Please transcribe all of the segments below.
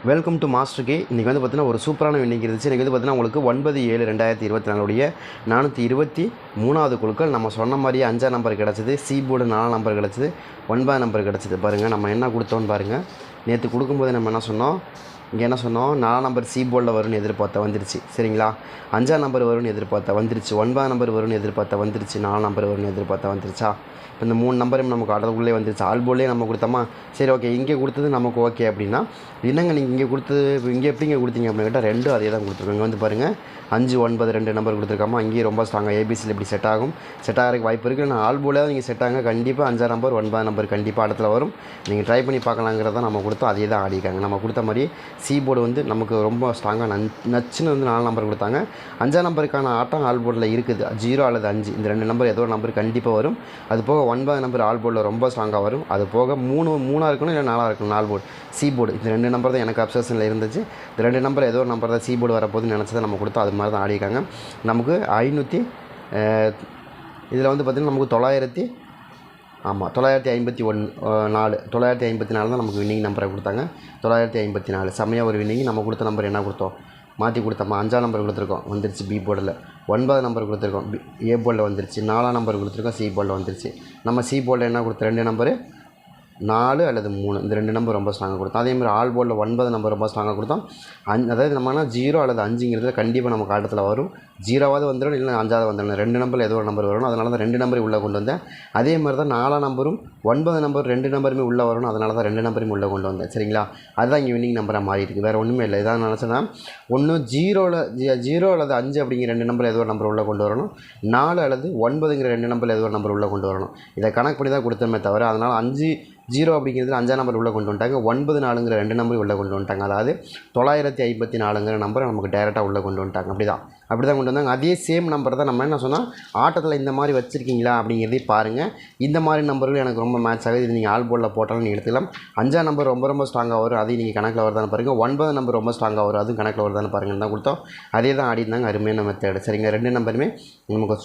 Welcome to master K. இன்றைக்கி வந்து பார்த்தீங்கன்னா ஒரு சூப்பரான வின்னிங் இருந்துச்சு. இன்றைக்கி வந்து பார்த்தீங்கன்னா உங்களுக்கு 9/7/2024 423வது குழுக்கள் நம்ம சொன்ன மாதிரியே 5ஆம் நம்பர் கிடச்சிது. சி போர்டு 4 நம்பர் கிடச்சிது. 9 நம்பர் கிடச்சிது. பாருங்கள் நம்ம என்ன கொடுத்தோன்னு பாருங்கள். நேற்று கொடுக்கும்போது நம்ம என்ன சொன்னோம், இங்கே என்ன சொன்னோம், 4 நம்பர் சி போர்டில் வரும்னு எதிர்பார்த்தா வந்துருச்சு. சரிங்களா, 5ஆம் நம்பர் வரும்னு எதிர்பார்த்தா வந்துருச்சு. 9 நம்பர் வரும்னு எதிர்பார்த்தா வந்துருச்சு. 4 நம்பர் வரும்னு எதிர்பார்த்தா வந்துருச்சா. இப்போ இந்த 3 நம்பரும் நமக்கு ஆர்டருக்குள்ளே வந்துருச்சு. ஆல் போர்ட்லேயே நம்ம கொடுத்தோமா, சரி ஓகே இங்கே கொடுத்தது நமக்கு ஓகே அப்படின்னா, என்னங்க நீங்கள் இங்கே கொடுத்தது இங்கே எப்படிங்க கொடுத்தீங்க அப்படின்னு கேட்டால் ரெண்டும் அதே தான் கொடுத்துருக்கோம். இங்கே வந்து பாருங்கள் 5 9 2 நம்பர் கொடுத்துருக்காமா, அங்கேயும் ரொம்ப ஸ்ட்ராங்காக ஏபிசியில் இப்படி செட் ஆகிறதுக்கு வாய்ப்பு இருக்குது. நான் ஆல் போர்டில் நீங்கள் செட் ஆகுங்க, கண்டிப்பாக 5ஆம் நம்பர் 9 நம்பர் கண்டிப்பாக இடத்துல வரும். நீங்கள் ட்ரை பண்ணி பார்க்கலாங்கிறத நம்ம கொடுத்தோம். அதே தான் ஆடிக்காங்க. நம்ம கொடுத்த மாதிரி சி போர்டு வந்து நமக்கு ரொம்ப ஸ்ட்ராங்காக நச்சுன்னு வந்து 4 நம்பர் கொடுத்தாங்க. 5ஆம் நம்பருக்கான ஆட்டம் ஆல் போர்டில் இருக்குது. 0 அல்லது 5 இந்த 2 நம்பர் ஏதோ ஒரு நம்பர் கண்டிப்பாக வரும். அது போக 9 நம்பர் ஆல் போர்டில் ரொம்ப ஸ்ட்ராங்காக வரும். அது போக 3 இருக்கணும், இல்லை 4 இருக்கணும். ஆல் போர்டு சி போர்டு இந்த 2 நம்பர் தான் எனக்கு அப்சஷனில் இருந்துச்சு. இந்த 2 நம்பர் ஏதோ ஒரு நம்பர் தான் சி போர்டு வரப்போகுதுன்னு நினச்சதை நம்ம கொடுத்தோம். அது மாதிரி தான் ஆடிக்காங்க. நமக்கு 500 இதில் வந்து பார்த்திங்கன்னா நமக்கு 954 தான் நமக்கு வின்னிங் நம்பரை கொடுத்தாங்க. 954 செம்மையாக ஒரு வின்னிங். நம்ம கொடுத்த நம்பர் என்ன கொடுத்தோம், மாற்றி கொடுத்தோமா, 5ஆம் நம்பர் கொடுத்துருக்கோம், வந்துருச்சு பி போர்டில். 9 நம்பர் கொடுத்துருக்கோம், ஏ போர்டில் வந்துருச்சு. 4ஆம் நம்பர் கொடுத்துருக்கோம், சி போர்டில் வந்துருச்சு. நம்ம சி போர்டில் என்ன கொடுத்தோம், 2 நம்பரு 4 அல்லது 3 இந்த 2 நம்பர் ரொம்ப ஸ்ட்ராங்காக கொடுத்தோம். அதேமாதிரி ஆல் போர்டில் 9 நம்பர் ரொம்ப ஸ்ட்ராங்காக கொடுத்தோம். அதாவது நம்மனா 0 அல்லது 5ங்கிறது கண்டிப்பாக நமக்கு ஆட்டத்தில் வரும். 0வாவது வந்துடும், இல்லை 5ஆவது வந்துடும். 2 நம்பரில் ஏதோ ஒரு நம்பர் வரணும். அதனால தான் 2 நம்பரையும் உள்ளே கொண்டு வந்தேன். அதே மாதிரி தான் 4ஆம் நம்பரும் 9 நம்பர் 2 நம்பருமே உள்ளே வரணும். அதனால தான் 2 நம்பரையும் உள்ளே கொண்டு வந்தேன். சரிங்களா, அதுதான் இங்கே வின்னிங் நம்பராக மாறி இருக்குது. வேறு ஒன்றுமே இல்லை. இதான் நினச்சேன்னா ஒன்று 0 அல்லது 5 அப்படிங்கிற 2 நம்பர் ஏதோ ஒரு நம்பர் உள்ளே கொண்டு வரணும். 4 அல்லது 9ங்கிற 2 நம்பரில் ஏதோ ஒரு நம்பர் உள்ளே கொண்டு வரணும். இதை கணக்கு பண்ணி தான் கொடுத்தோமே தவிர, அதனால் 0 அப்படிங்கிறது 5ஆம் நம்பர் உள்ளே கொண்டு வந்துட்டாங்க. 9 4ங்கிற 2 நம்பர் உள்ளே கொண்டு வந்துட்டாங்க. அதாவது 954ங்கிற நம்பரை நமக்கு டைரெக்டாக உள்ளே கொண்டு வந்துட்டாங்க. அப்படி தான் கொண்டு வந்தாங்க. அதே சேம் நம்பர் தான் நம்ம என்ன சொன்னால், ஆட்டத்தில் இந்த மாதிரி வச்சுருக்கீங்களா அப்படிங்கிறதையும் பாருங்கள். இந்த மாதிரி நம்பர்கள் எனக்கு ரொம்ப மேட்ச் ஆகுது. இது நீங்கள் ஆல் போர்டில் போட்டாலும் நீங்கள் எடுத்துக்கலாம். 5ஆம் நம்பர் ரொம்ப ஸ்ட்ராங்காக வரும், அதையும் நீங்கள் கணக்கில் வருதான்னு பாருங்கள். 9 நம்பர் ரொம்ப ஸ்ட்ராங்காக வரும், அதுவும் கணக்கில் வருதான்னு பாருங்கள் தான் கொடுத்தோம். அதே தான் ஆடிருந்தாங்க. அருமையான மெத்தேடு. சரிங்க, 2 நம்பருமே நமக்கு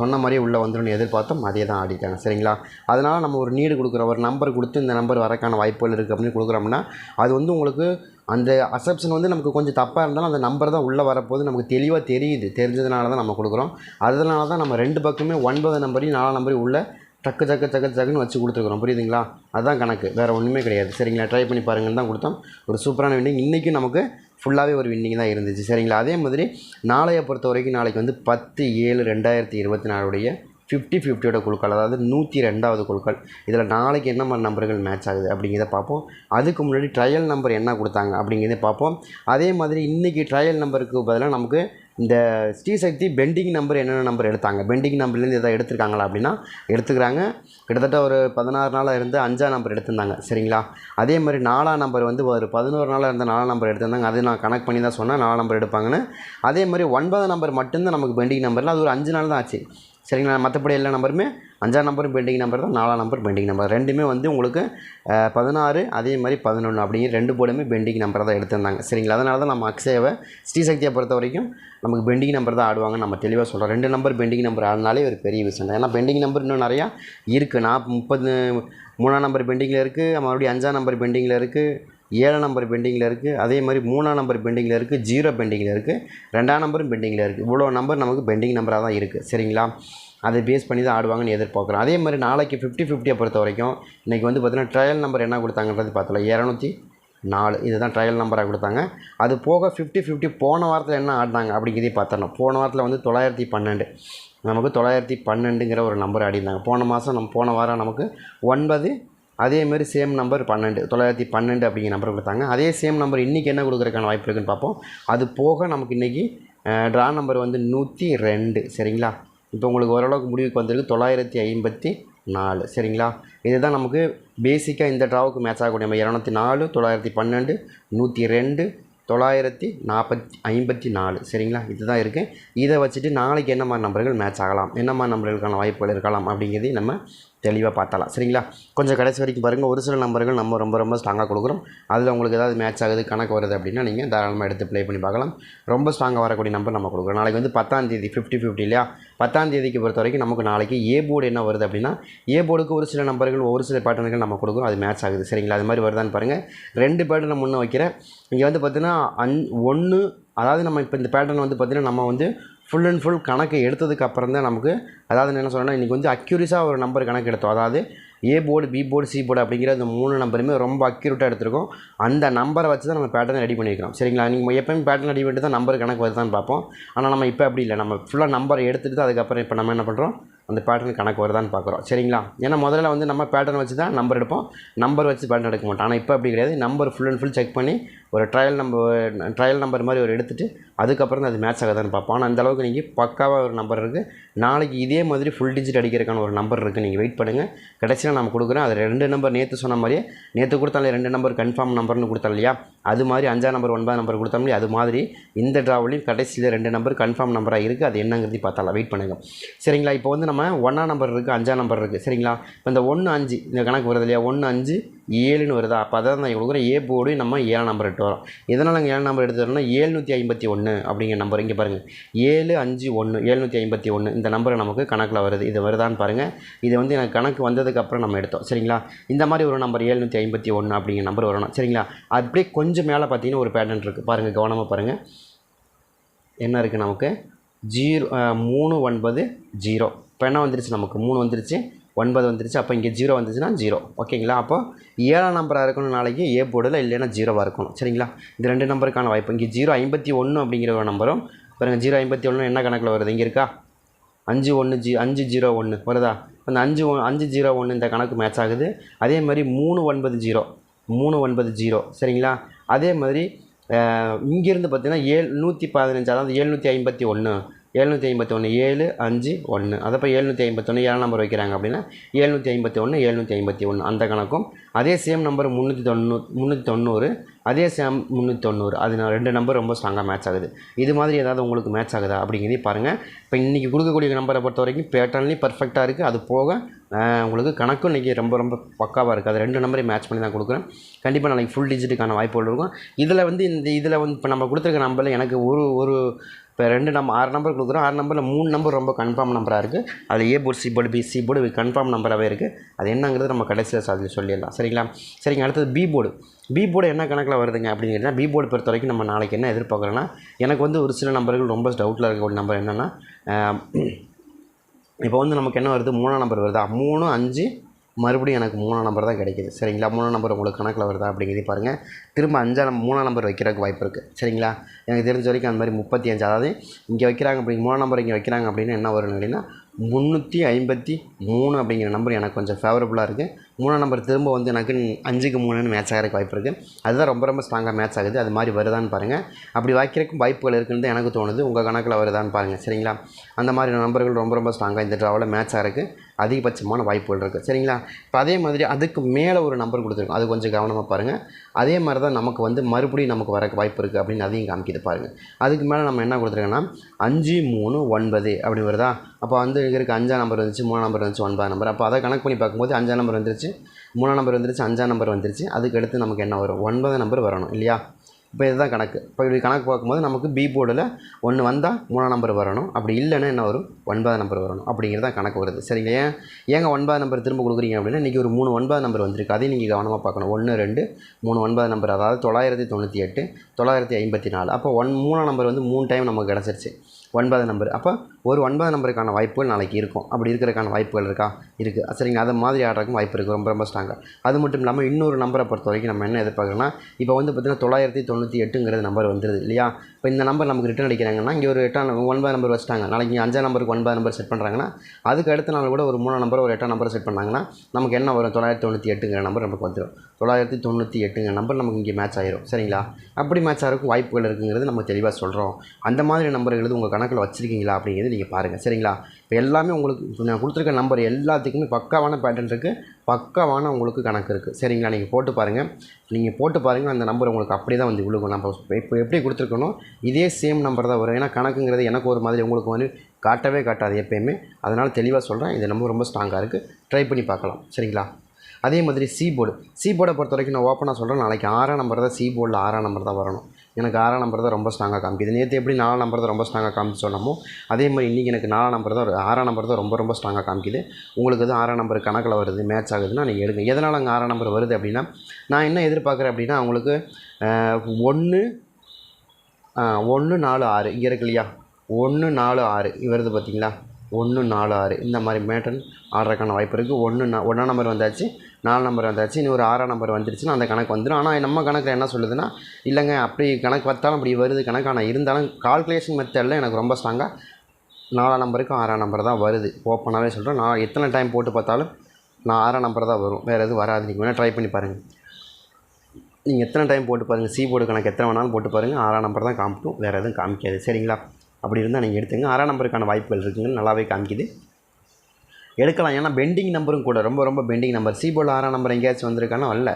சொன்ன மாதிரியே உள்ளே வந்துடும் எதிர்பார்த்தோம். அதே தான் ஆடிட்டாங்க. சரிங்களா, அதனால் நம்ம ஒரு நீடு கொடுக்குறோம், ஒரு நம்பர் கொடுத்து இந்த நம்பர் வரக்கான வாய்ப்புகள் இருக்குது அப்படின்னு கொடுக்குறோம்னா, அது வந்து உங்களுக்கு அந்த அசப்ஷன் வந்து நமக்கு கொஞ்சம் தப்பாக இருந்தாலும் அந்த நம்பர் தான் உள்ளே வரப்போது நமக்கு தெளிவாக தெரிஞ்சதுனால தான் நம்ம கொடுக்குறோம். அதனால தான் நம்ம 2 பக்கமே 9 நம்பரையும் 4 நம்பரையும் உள்ளே டக்குன்னு வச்சு கொடுத்துருக்குறோம். புரியுதுங்களா, அதுதான் கணக்கு, வேறு ஒன்றுமே கிடையாது. சரிங்களா, ட்ரை பண்ணி பாருங்கன்னு தான் கொடுத்தோம். ஒரு சூப்பரான வின்னிங். இன்றைக்கும் நமக்கு ஃபுல்லாகவே ஒரு வின்னிங் தான் இருந்துச்சு. சரிங்களா, அதே மாதிரி நாளையை பொறுத்த வரைக்கும் நாளைக்கு வந்து 10/7/2024 50/50யோட குழுக்கள், அதாவது 102வது குழுக்கள். இதில் நாளைக்கு என்ன மாதிரி நம்பர்கள் மேட்ச் ஆகுது அப்படிங்கிறத பார்ப்போம். அதுக்கு முன்னாடி ட்ரையல் நம்பர் என்ன கொடுத்தாங்க அப்படிங்கிறத பார்ப்போம். அதே மாதிரி இன்றைக்கி ட்ரையல் நம்பருக்கு பதிலாக நமக்கு இந்த ஸ்ரீசக்தி பெண்டிங் நம்பர் என்னென்ன நம்பர் எடுத்தாங்க, பெண்டிங் நம்பர்லேருந்து எதாவது எடுத்துருக்காங்களா அப்படின்னா எடுத்துக்கிறாங்க. கிட்டத்தட்ட ஒரு 16 நாளாக இருந்து 5ஆம் நம்பர் எடுத்திருந்தாங்க. சரிங்களா, அதே மாதிரி 4ஆம் நம்பர் வந்து ஒரு 11 நாளாக இருந்த 4ஆம் நம்பர் எடுத்திருந்தாங்க. அது நான் கனெக்ட் பண்ணி தான் சொன்னேன் 4 நம்பர் எடுப்பாங்கன்னு. அதே மாதிரி 9 நம்பர் மட்டும்தான் நமக்கு பெண்டிங் நம்பரில், அது ஒரு 5 நாள் தான் ஆச்சு. சரிங்களா, மற்றபடி எல்லா நம்பருமே 5ஆம் நம்பரும் பெண்டிங் நம்பர் தான், 4ஆம் நம்பர் பெண்டிங் நம்பர். ரெண்டுமே வந்து உங்களுக்கு 16 அதே மாதிரி 11 அப்படிங்கிற 2 போர்டுமே பெண்டிங் நம்பர் தான் எடுத்திருந்தாங்க. சரிங்களா, அதனால தான் நம்ம அக்ஷயாவை ஸ்ரீசக்தியை பொறுத்த வரைக்கும் நமக்கு பெண்டிங் நம்பர் தான் ஆடுவாங்க நம்ம தெளிவாக சொல்கிறோம். 2 நம்பர் பெண்டிங் நம்பர் ஆடினாலே ஒரு பெரிய விஷயம் தான். ஏன்னா பெண்டிங் நம்பர் இன்னும் நிறையா இருக்குது. 3ஆம் நம்பர் பெண்டிங்கில் இருக்குது, மறுபடியும் 5ஆம் நம்பர் பெண்டிங்கில் இருக்குது, 7ஆம் நம்பர் பெண்டிங்கில் இருக்குது, அதே மாதிரி 3ஆம் நம்பர் பெண்டிங்கில் இருக்குது, 0 பெண்டிங்கில் இருக்குது, 2ஆம் நம்பரும் பெண்டிங்கில் இருக்குது. இவ்வளோ நம்பர் நமக்கு பெண்டிங் நம்பராக தான் இருக்குது. சரிங்களா, அதை பேஸ் பண்ணி தான் ஆடுவாங்கன்னு எதிர்பார்க்குறோம். அதே மாதிரி நாளைக்கு 50/50 பொறுத்த வரைக்கும் இன்றைக்கி வந்து பார்த்திங்கன்னா ட்ரையல் நம்பர் என்ன கொடுத்தாங்கன்றது பார்த்தலாம். 204 இதுதான் ட்ரையல் நம்பராக கொடுத்தாங்க. அது போக 50/50 போன வாரத்தில் என்ன ஆடினாங்க அப்படிங்கிறதே பார்த்துடணும். போன வாரத்தில் வந்து 912 நமக்கு 912ங்கிற ஒரு நம்பர் ஆடிருந்தாங்க. போன வாரம் நமக்கு 9 அதேமாதிரி சேம் நம்பர் 12 912 அப்படிங்கிற நம்பர் கொடுத்தாங்க. அதே சேம் நம்பர் இன்றைக்கி என்ன கொடுக்குறதுக்கான வாய்ப்பு இருக்குதுன்னு பார்ப்போம். அது போக நமக்கு இன்றைக்கி ட்ரா நம்பர் வந்து 102. சரிங்களா, இப்போ உங்களுக்கு ஓரளவுக்கு முடிவுக்கு வந்திருக்கு 954. சரிங்களா, இதுதான் நமக்கு பேசிக்காக இந்த ட்ராவுக்கு மேட்ச் ஆகக்கூடிய நம்ம 204 912 102 954. சரிங்களா, இதுதான் இருக்குது. இதை வச்சுட்டு நாளைக்கு என்ன மாதிரி நம்பர்கள் மேட்ச் ஆகலாம், என்ன மாதிரி நம்பர்களுக்கான வாய்ப்புகள் இருக்கலாம் அப்படிங்கிறதையும் நம்ம தெளிவாக பார்த்தலாம் சரிங்களா. கொஞ்சம் கடைசி வரைக்கும் பாருங்கள். ஒரு சில நம்பர்கள் நம்ம ரொம்ப ஸ்ட்ராங்காக கொடுக்குறோம். அதில் உங்களுக்கு ஏதாவது மேட்ச் ஆகுது கணக்கு வருது அப்படின்னா நீங்கள் தாராளமாக எடுத்து ப்ளே பண்ணி பார்க்கலாம். ரொம்ப ஸ்ட்ராங்காக வரக்கூடிய நம்பர் நம்ம கொடுக்குறோம். நாளைக்கு வந்து 10ஆம் தேதி 50-50 இல்லையா. 10ஆம் தேதிக்கு பொறுத்த வரைக்கும் நமக்கு நாளைக்கு ஏ போர்டு என்ன வருது அப்படின்னா ஏ போர்டுக்கு ஒரு சில நம்பர்கள் ஒரு சில பேட்டர்ன்கள் நம்ம கொடுக்குறோம். அது மேட்ச் ஆகுது சரிங்களா. அது மாதிரி வருதான்னு பாருங்கள். 2 பேட்டர்னை முன்னே வைக்கிறேன். இங்கே வந்து பார்த்தீங்கன்னா 1 அதாவது நம்ம இப்போ இந்த பேட்டர்ன் வந்து பார்த்திங்கன்னா நம்ம வந்து ஃபுல் அண்ட் ஃபுல் கணக்கு எடுத்ததுக்கு அப்புறம் தான் நமக்கு அதாவது என்ன சொல்லணும்னா இன்றைக்கி வந்து அக்யூரஸாக ஒரு நம்பர் கணக்கு எடுத்தோம். அதாவது A board B board C board அப்படிங்கிற அந்த 3 நம்பருமே ரொம்ப அக்யூரேட்டாக எடுத்திருக்கோம். அந்த நம்பரை வச்சு தான் நம்ம பேட்டர்ன் ரெடி பண்ணியிருக்கிறோம் சரிங்களா. நீங்கள் எப்போயும் பேட்டர்ன் ரெடி பண்ணிட்டு தான் நம்பர் கணக்கு வருதான்னு பார்ப்போம். ஆனால் நம்ம இப்போ அப்படி இல்லை. நம்ம ஃபுல்லாக நம்பர் எடுத்துகிட்டு தான் அதுக்கப்புறம் இப்போ நம்ம என்ன பண்ணுறோம் அந்த பேட்டர்ன் கணக்கு வருதான்னு பார்க்குறோம் சரிங்களா. ஏன்னா முதல்ல வந்து நம்ம பேட்டர்ன் வச்சு தான் நம்பர் எடுப்போம். நம்பர் வச்சு பேட்டர்ன் எடுக்க மாட்டோம். ஆனால் இப்போ அப்படி கிடையாது. Number full and full check பண்ணி ஒரு ட்ரையல் நம்பர் மாதிரி ஒரு எடுத்துகிட்டு அதுக்கப்புறம் தான் அது மேட்ச் ஆகுதான்னு பார்ப்போம். ஆனால் அந்தளவுக்கு நீங்கள் பக்காவாக ஒரு நம்பர் இருக்குது. நாளைக்கு இதே மாதிரி ஃபுல் டிஜிட் அடிக்கிறதுக்கான ஒரு நம்பர் இருக்குது. நீங்கள் வெயிட் பண்ணுங்கள். கடைசியில் நம்ம கொடுக்குறேன். அது 2 நம்பர் நேற்று சொன்ன மாதிரியே நேற்று கொடுத்தாலே 2 நம்பர் கன்ஃபார்ம் நம்பர்னு கொடுத்தோம் இல்லையா. அது மாதிரி 5ஆம் நம்பர் 9ஆம் நம்பர் கொடுத்தோம் இல்லையா. அது மாதிரி இந்த ட்ராவலையும் கடைசியில் 2 நம்பர் கன்ஃபார்ம் நம்பராக இருக்குது. அது என்னங்கிறது பார்த்தாலாம். வெயிட் பண்ணுங்கள் சரிங்களா. இப்போ வந்து நம்ம 1ஆம் நம்பர் இருக்குது 5ஆம் நம்பர் இருக்குது சரிங்களா. இப்போ இந்த 1 5 இந்த கணக்கு வருது இல்லையா. 1 5 7ன்னு வருதா. அப்போ அதான் நான் கொடுக்குறேன். ஏ போர்டு நம்ம 7ஆம் நம்பர் எடுத்து வரோம். இதனால் நாங்கள் 7ஆம் நம்பர் எடுத்து வரோம்னா 751 அப்படிங்கிற நம்பர் இங்கே பாருங்கள். 751 751 இந்த நம்பரை நமக்கு கணக்கில் வருது. இது வருதான்னு பாருங்கள். இது வந்து எனக்கு கணக்கு வந்ததுக்கப்புறம் நம்ம எடுத்தோம் சரிங்களா. இந்த மாதிரி ஒரு நம்பர் 751 அப்படிங்கிற நம்பர் வரணும் சரிங்களா. அப்படியே கொஞ்சம் மேலே பார்த்தீங்கன்னா ஒரு பேட்டர்ன் இருக்குது பாருங்கள். கவனமாக பாருங்கள். என்ன இருக்குது நமக்கு 390 இப்போ என்ன வந்துருச்சு நமக்கு 3 வந்துருச்சு 9 வந்துருச்சு. அப்போ இங்கே 0 வந்துச்சுன்னா 0 ஓகேங்களா. அப்போ 7ஆம் நம்பராக இருக்கணும் நாளைக்கு ஏ போர்டில், இல்லைன்னா 0வாக இருக்கணும் சரிங்களா. இந்த 2 நம்பருக்கான வாய்ப்பு. இங்கே 051 அப்படிங்கிற ஒரு நம்பரும் பாருங்கள். 051 என்ன கணக்கில் வருது இங்கே இருக்கா. 501 வருதா. அந்த 501 இந்த கணக்கு மேட்ச் ஆகுது. அதே மாதிரி 390 சரிங்களா. அதே மாதிரி இங்கேருந்து பார்த்தீங்கன்னா 115 அதாவது 751 751 அதை இப்போ 751 7 நம்பர் வைக்கிறாங்க அப்படின்னா 751 அந்த கணக்கும் அதே சேம் நம்பர் 390 அதே சேம் 390 அது 2 நம்பர் ரொம்ப ஸ்ட்ராங்காக மேட்ச் ஆகுது. இது மாதிரி ஏதாவது உங்களுக்கு மேட்ச் ஆகுதா அப்படிங்கிறதையும் பாருங்கள். இப்போ இன்றைக்கி கொடுக்கக்கூடிய நம்பரை பொறுத்த வரைக்கும் பேட்டர்ன்லேயும் பர்ஃபெக்டாக இருக்குது. அது போக உங்களுக்கு கணக்கும் இன்றைக்கி ரொம்ப பக்காவாக இருக்குது. அது 2 நம்பரையும் மேட்ச் பண்ணி தான் கொடுக்குறேன். கண்டிப்பாக நாளைக்கு ஃபுல் டிஜிட்டுக்கான வாய்ப்புகள் இருக்கும். இதில் வந்து இதில் வந்து இப்போ நம்ம கொடுத்துருக்க நம்பரில் எனக்கு ஒரு இப்போ 2 நம்பர் 6 நம்பர் கொடுக்குறோம். 6 நம்பரில் 3 நம்பர் ரொம்ப கன்ஃபார்ம் நம்பராக இருக்குது. அது A board C board B C board confirm நம்பராகவே இருக்குது. அது என்னங்கிறது நம்ம கடைசியில் சொல்லிடலாம் சரிங்களா. சரிங்க. அடுத்தது பி போர்டு என்ன கணக்கில் வருதுங்க அப்படிங்கிறதுனா பி போர்டு பொறுத்த வரைக்கும் நம்ம நாளைக்கு என்ன எதிர்பார்க்குறோன்னா எனக்கு வந்து ஒரு சில நம்பர்கள் ரொம்ப டவுட்டில் இருக்கக்கூடிய நம்பர் என்னென்னா இப்போ வந்து நமக்கு என்ன வருது 3ஆம் நம்பர் வருதா. 3 5 மறுபடியும் எனக்கு 3ஆம் நம்பர் தான் கிடைக்கிது சரிங்களா. 3ஆம் நம்பர் உங்களுக்கு கணக்கில் வருதா அப்படிங்கிறதையும் பாருங்கள். திரும்ப 3ஆம் நம்பர் வைக்கிறதுக்கு வாய்ப்பு இருக்குது சரிங்களா. எனக்கு தெரிஞ்ச வரைக்கும் அந்த மாதிரி 35 அதாவது இங்கே வைக்கிறாங்க அப்படிங்க 3ஆம் நம்பர் இங்கே வைக்கிறாங்க அப்படின்னா என்ன வரும் அப்படின்னா 353 அப்படிங்கிற நம்பர் எனக்கு கொஞ்சம் ஃபேவரபுளாக இருக்குது. 3ஆம் நம்பர் திரும்ப வந்து எனக்கு 5க்கு 3ன்னு மேட்ச் ஆகிறதுக்கு வாய்ப்பு இருக்குது. அதுதான் ரொம்ப ஸ்ட்ராங்காக மேட்ச் ஆகுது. அது மாதிரி வருதான்னு பாருங்கள். அப்படி வைக்கிறதுக்கும் வாய்ப்புகள் இருக்குன்னு எனக்கு தோணுது. உங்கள் கணக்கில் வருதான்னு பாருங்கள் சரிங்களா. அந்த மாதிரி நம்பர்கள் ரொம்ப ஸ்ட்ராங்காக இந்த ட்ராவில் மேட்ச் ஆகிறதுக்கு அதிகபட்சமான வாய்ப்புகள் இருக்குது சரிங்களா. இப்போ அதே மாதிரி அதுக்கு மேலே ஒரு நம்பர் கொடுத்துருக்கோம். அது கொஞ்சம் கவனமாக பாருங்கள். அதே மாதிரி தான் நமக்கு வந்து மறுபடியும் நமக்கு வரக்கு வாய்ப்பு இருக்குது அப்படின்னு அதையும் காமிக்கிது பாருங்கள். அதுக்கு மேலே நம்ம என்ன கொடுத்துருக்கோன்னா 5 3 9 அப்படி வருதா. அப்போ வந்து இருக்க 5ஆம் நம்பர் வந்துச்சு 3ஆம் நம்பர் வந்துச்சு 9ஆம் நம்பர். அப்போ அதை கணக்கு பண்ணி பார்க்கும்போது 5ஆம் நம்பர் வந்துருச்சு 3ஆம் நம்பர் வந்துருச்சு 5ஆம் நம்பர் வந்துருச்சு. அதுக்கு அடுத்து நமக்கு என்ன வரும் 9ஆம் நம்பர் வரணும் இல்லையா. இப்போ இதுதான் கணக்கு. இப்போ இப்படி கணக்கு பார்க்கும்போது நமக்கு பி போர்டில் 1 வந்தால் 3ஆம் நம்பர் வரணும். அப்படி இல்லைன்னா என்ன வரும் 9ஆம் நம்பர் வரணும் அப்படிங்கிறதான் கணக்கு வருது சரிங்க. ஏங்க 9ஆம் நம்பர் திரும்ப கொடுக்குறீங்க அப்படின்னா இன்றைக்கி ஒரு 3 9ஆம் நம்பர் வந்திருக்கு. அதையும் நீங்கள் கவனமாக பார்க்கணும். 1 2 3 9ஆம் நம்பர் அதாவது 998 954. அப்போ 3ஆம் நம்பர் வந்து 3 டைம் நமக்கு கிடச்சிருச்சு 9ஆம் நம்பர். அப்போ ஒரு 9ஆம் நம்பருக்கான வாய்ப்புகள் நாளைக்கு இருக்கும். அப்படி இருக்கிறதுக்கான வாய்ப்புகள் இருக்குது சரிங்க. அது மாதிரி ஆடுறதுக்கும் வாய்ப்பு இருக்குது ரொம்ப ஸ்ட்ராங்காக. அது மட்டும் இல்லாமல் இன்னொரு நம்பரை பொறுத்த வரைக்கும் நம்ம என்ன எதிர்பார்க்குறோன்னா இப்போ வந்து பார்த்திங்கன்னா 998 நம்பர் வந்துடுது இல்லையா. இப்போ இந்த நம்பர் நமக்கு ரிட்டர்ன் அடிக்கிறாங்கன்னா இங்கே ஒரு 9ஆம் நம்பர் வச்சுட்டாங்க. நாளைக்கு 5ஆம் நம்பருக்கு 9ஆம் நம்பர் செட் பண்ணுறாங்கன்னா அதுக்கு அடுத்த நாள் கூட ஒரு 3ஆம் நம்பர் ஒரு 8ஆம் நம்பர் செட் பண்ணாங்கன்னா நமக்கு என்ன வரும் 998 நம்பர் நமக்கு வந்துடும். 998 நம்பர் நமக்கு இங்கே மேட்ச் ஆகிரும் சரிங்களா. அப்படி மேட்ச் ஆகிறதுக்கும் வாய்ப்புகள் இருக்குங்கிறது நம்ம தெளிவாக சொல்கிறோம். அந்த மாதிரி நம்பர்கள் உங்கள் கணக்கில் வச்சுருக்கீங்களா அப்படிங்கிறது அப்படிங்கிறது நீங்கள் பாருங்கள். சரிங்களா? இப்போ எல்லாமே உங்களுக்கு நான் கொடுத்துருக்க நம்பர் எல்லாத்துக்குமே பக்காவான பேட்டர்ன் இருக்குது, பக்காவான உங்களுக்கு கணக்கு இருக்குது. சரிங்களா? நீங்கள் போட்டு பாருங்கள், அந்த நம்பர் உங்களுக்கு அப்படியே தான் வந்து விழுகும். நம்ம இப்போ எப்படி கொடுத்துருக்கணும் இதே சேம் நம்பர் தான் வரும். ஏன்னா கணக்குங்கிறது எனக்கு ஒரு மாதிரி உங்களுக்கு வந்து காட்டவே காட்டாது எப்போயுமே. அதனால் தெளிவாக சொல்கிறேன், இந்த நம்பர் ரொம்ப ஸ்ட்ராங்காக இருக்குது, ட்ரை பண்ணி பார்க்கலாம். சரிங்களா? அதே மாதிரி சி போர்டை பொறுத்த வரைக்கும் நான் ஓப்பனாக சொல்கிறேன், நாளைக்கு 6ஆம் நம்பர் தான் சி போர்டில் 6ஆம் நம்பர் தான் வரணும். எனக்கு 6ஆம் நம்பர் தான் ரொம்ப ஸ்ட்ராங்காக காமிக்குது. நேற்று எப்படி 4 நம்பர் தான் ரொம்ப ஸ்ட்ராங்காக காமிச்சு சொன்னமோ அதே மாதிரி இன்றைக்கி எனக்கு 4ஆம் நம்பர் தான் 6ஆம் நம்பர் தான் ரொம்ப ஸ்ட்ராங்காக காமிக்குது. உங்களுக்கு அது 6ஆம் நம்பர் கணக்கில் வருது, மேட்ச் ஆகுதுன்னா நீங்கள் எடுங்க. எதனால் அங்கே 6ஆம் நம்பர் வருது அப்படின்னா, நான் என்ன எதிர்பார்க்குறேன் அப்படின்னா உங்களுக்கு 1 1 4 6 இங்கே இருக்கு இல்லையா, 1 4 6 வருது பார்த்தீங்களா, 1 4 6 இந்த மாதிரி பேட்டர்ன் ஆடுறதுக்கான வாய்ப்பு இருக்குது. 1ஆம் நம்பர் வந்தாச்சு, 4 நம்பர் வந்தாச்சு, இன்னும் ஒரு 6ஆம் நம்பர் வந்துருச்சுன்னா அந்த கணக்கு வந்துடும். ஆனால் நம்ம கணக்கில் என்ன சொல்லுதுன்னா, இல்லைங்க அப்படி கணக்கு பார்த்தாலும் அப்படி வருது கணக்கு, ஆனால் இருந்தாலும் கால்குலேஷன் மெத்தடில் எனக்கு ரொம்ப ஸ்ட்ராங்காக 4ஆம் நம்பருக்கு 6ஆம் நம்பர் தான் வருது. ஓப்பனாகவே சொல்கிறேன், நான் எத்தனை டைம் போட்டு பார்த்தாலும் நான் 6ஆம் நம்பர் தான் வரும், வேறு எதுவும் வராது. நீங்கள் வேணால் ட்ரை பண்ணி பாருங்கள். நீங்கள் எத்தனை டைம் போட்டு பாருங்கள், சி போர்டு கணக்கு எத்தனை வேணாலும் போட்டு பாருங்கள், 6ஆம் நம்பர் தான் காமிக்கும், வேறு எதுவும் காமிக்காது. சரிங்களா? அப்படி இருந்தால் நீங்கள் எடுத்துங்க. 6ஆம் நம்பருக்கான வாய்ப்புகள் இருக்குங்க, நல்லாவே காமிக்குது, எடுக்கலாம். ஏன்னா பெண்டிங் நம்பரும் கூட ரொம்ப பெண்டிங் நம்பர். சி போர்டில் 6ஆம் நம்பர் எங்கேயாச்சும் வந்திருக்கானா வரல.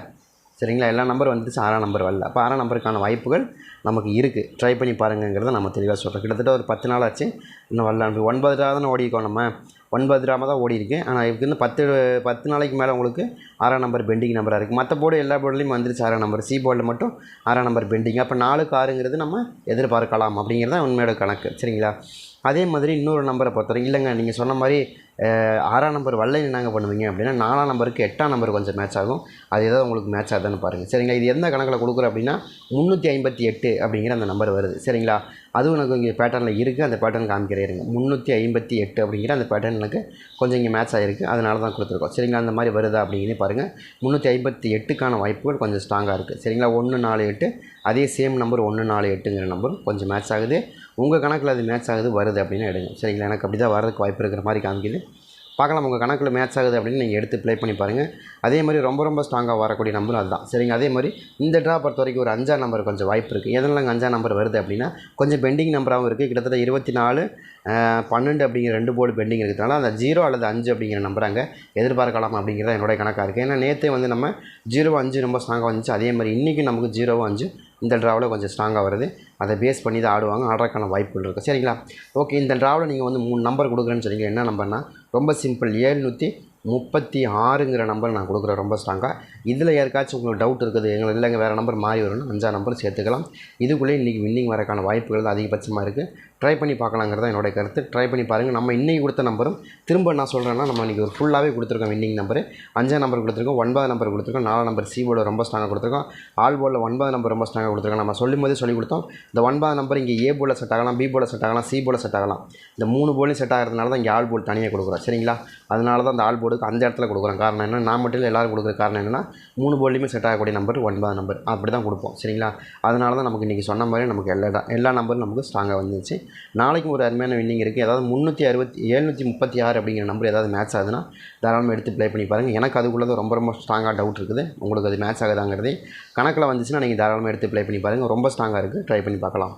சரிங்களா? எல்லா நம்பர் வந்துச்சு, 6ஆம் நம்பர் வரல. அப்போ 6ஆம் நம்பருக்கான வாய்ப்புகள் நமக்கு இருக்குது, ட்ரை பண்ணி பாருங்கிறத நம்ம தெளிவாக சொல்கிறோம். கிட்டத்தட்ட ஒரு 10 நாள் ஆச்சு, இன்னும் வரல. 9 ரூபா தானே ஓடிக்கோம், நம்ம 9 ரூபா தான் ஓடி இருக்குது. ஆனால் இதுக்கு வந்து 10 நாளைக்கு மேலே உங்களுக்கு 6ஆம் நம்பர் பெண்டிங் நம்பராக இருக்குது. மற்ற போர்டு எல்லா போர்டுலேயும் வந்துருச்சு 6ஆம் நம்பர், சி போர்டில் மட்டும் 6ஆம் நம்பர் பெண்டிங். அப்போ 4க்கு 6ங்கிறது நம்ம எதிர்பார்க்கலாம் அப்படிங்கிறது தான் உண்மையோட கணக்கு. சரிங்களா? அதே மாதிரி இன்னொரு நம்பரை பொறுத்தவரைக்கும் இல்லைங்க, நீங்கள் சொன்ன மாதிரி 6ஆம் நம்பர் வரலைன்னு என்னங்க பண்ணுவீங்க அப்படின்னா, 4ஆம் நம்பருக்கு 8ஆம் நம்பர் கொஞ்சம் மேட்ச் ஆகும். அது ஏதாவது உங்களுக்கு மேட்ச் ஆகுதுன்னு பாருங்கள். சரிங்களா? இது எந்த கணக்கில் கொடுக்குறோம் அப்படின்னா 358 அப்படிங்கிற அந்த நம்பர் வருது. சரிங்களா? அதுவும் எனக்கு இங்கே பேட்டர்னில் இருக்குது, அந்த பேட்டர்ன் காமிக்கிறேன். 358 அப்படிங்கிற அந்த பேட்டர்ன் எனக்கு கொஞ்சம் இங்கே மேட்ச் ஆகிருக்கு, அதனால தான் கொடுத்துருக்கோம். சரிங்களா? அந்த மாதிரி வருதா அப்படிங்கிறே பாருங்கள். 358க்கான வாய்ப்புகள் கொஞ்சம் ஸ்ட்ராங்காக இருக்குது. சரிங்களா? 148 அதே சேம் நம்பர் 148ங்கிற நம்பர் கொஞ்சம் மேட்ச் ஆகுது. உங்கள் கணக்கில் அது மேட்ச் ஆகுது வருது அப்படின்னு எடுங்க. சரிங்களா? எனக்கு அப்படி தான் வரதுக்கு வாய்ப்பு இருக்கிற மாதிரி காமிக்குது. பார்க்கலாம், உங்கள் கணக்கில் மேட்ச் ஆகுது அப்படின்னு நீங்கள் எடுத்து ப்ளே பண்ணி பாருங்கள். அதே மாதிரி ரொம்ப ஸ்ட்ராங்காக வரக்கூடிய நம்பரும் அதுதான். சரிங்க? அதே மாதிரி இந்த ட்ரா பொறுத்த வரைக்கும் ஒரு 5ஆம் நம்பர் கொஞ்சம் வாய்ப்பு இருக்குது. எதனால் 5ஆம் நம்பர் வருது அப்படின்னா, கொஞ்சம் பெண்டிங் நம்பராகவும் இருக்குது. கிட்டத்தட்ட 24 12 அப்படிங்கிற 2 போர்டு பெண்டிங் இருக்கிறதுனால அந்த 0 அல்லது 5 அப்படிங்கிற நம்பர் அங்கே எதிர்பார்க்கலாம் அப்படிங்கிறத என்னுடைய கணக்காக இருக்குது. ஏன்னா நேற்றே வந்து நம்ம 0 5 ரொம்ப ஸ்ட்ராங்காக வந்துச்சு. அதே மாதிரி இன்றைக்கி நமக்கு 0 5 இந்த ட்ராவில் கொஞ்சம் ஸ்ட்ராங்காக வருது. அதை பேஸ் பண்ணி தான் ஆடுறதுக்கான வாய்ப்புகள் இருக்குது. சரிங்களா? ஓகே, இந்த ட்ராவில் நீங்கள் வந்து 3 நம்பர் கொடுக்குறேன்னு சொன்னீங்க. என்ன நம்பர்னா ரொம்ப சிம்பிள், 736ங்கிற நம்பர் நான் கொடுக்குறேன் ரொம்ப ஸ்ட்ராங்காக. இதில் யாருக்காச்சும் உங்களுக்கு டவுட் இருக்குது, எங்களுக்கு இல்லைங்க வேறு நம்பர் மாறி வரும்னு 5ஆம் நம்பர் சேர்த்துக்கலாம். இதுக்குள்ளே இன்றைக்கி வின்னிங் வரக்கான வாய்ப்புகள் தான் அதிகபட்சமாக இருக்குது. ட்ரை பண்ணி பார்க்கலாங்கிறது தான் என்னுடைய கருத்து. ட்ரை பண்ணி பாருங்கள். நம்ம இன்றைக்கி கொடுத்த நம்பரும் திரும்ப நான் சொல்கிறேன்னா, நம்ம இன்றைக்கி ஒரு ஃபுல்லாகவே கொடுத்துருக்கோம். வின்னிங் நம்பர் 5ஆம் நம்பர் கொடுத்துருக்கோம், 9ஆம் நம்பர் கொடுத்துருக்கோம், 4ஆம் நம்பர் சி போர்டில் ரொம்ப ஸ்ட்ராங்காக கொடுத்துருக்கோம், ஆல் போர்டில் 9ஆம் நம்பர் ரொம்ப ஸ்ட்ராங்காக கொடுத்துருக்கோம். நம்ம சொல்லும் போதே சொல்லி கொடுத்தோம், இந்த 9ஆம் நம்பர் இங்கே ஏ போர்டில் செட் ஆகலாம், பி போர்டில் செட் ஆகலாம், சி போர்டில் செட் ஆகலாம். இந்த 3 போர்டிலும் செட் ஆகிறதுனால தான் இங்கே ஆல் போர்டு தனியாக கொடுக்குறோம். சரிங்களா? அதனால தான் அந்த ஆல் போர்டுக்கு அந்த இடத்துல கொடுக்குறோம். காரணம் என்ன, நான் மட்டும் இல்லை எல்லாரும் கொடுக்குற காரணம் என்னென்னா 3 போர்ட்லேயுமே செட் ஆகக்கூடிய நம்பர் 9ஆம் நம்பர், அப்படி தான் கொடுப்போம். சரிங்களா? அதனால தான் நமக்கு இன்றைக்கி சொன்ன மாதிரி நமக்கு எல்லா நம்பரும் நமக்கு ஸ்ட்ராங்காக வந்துச்சு. நாளைக்கும் ஒரு அருமையான வின்னிங் இருக்குது. ஏதாவது 736 அப்படிங்கிற நம்பர் ஏதாவது மேட்ச் ஆகுதுன்னா தாராளமாக எடுத்து ப்ளே பண்ணி பாருங்கள். எனக்கு அதுக்குள்ளது ரொம்ப ஸ்ட்ராங்காக டவுட் இருக்குது. உங்களுக்கு அது மேட்ச் ஆகுதாங்கிறதே கணக்கில் வந்துச்சுன்னா நீங்கள் தாராளமாக எடுத்து ப்ளே பண்ணி பாருங்கள். ரொம்ப ஸ்ட்ராங்காக இருக்குது, ட்ரை பண்ணி பார்க்கலாம்.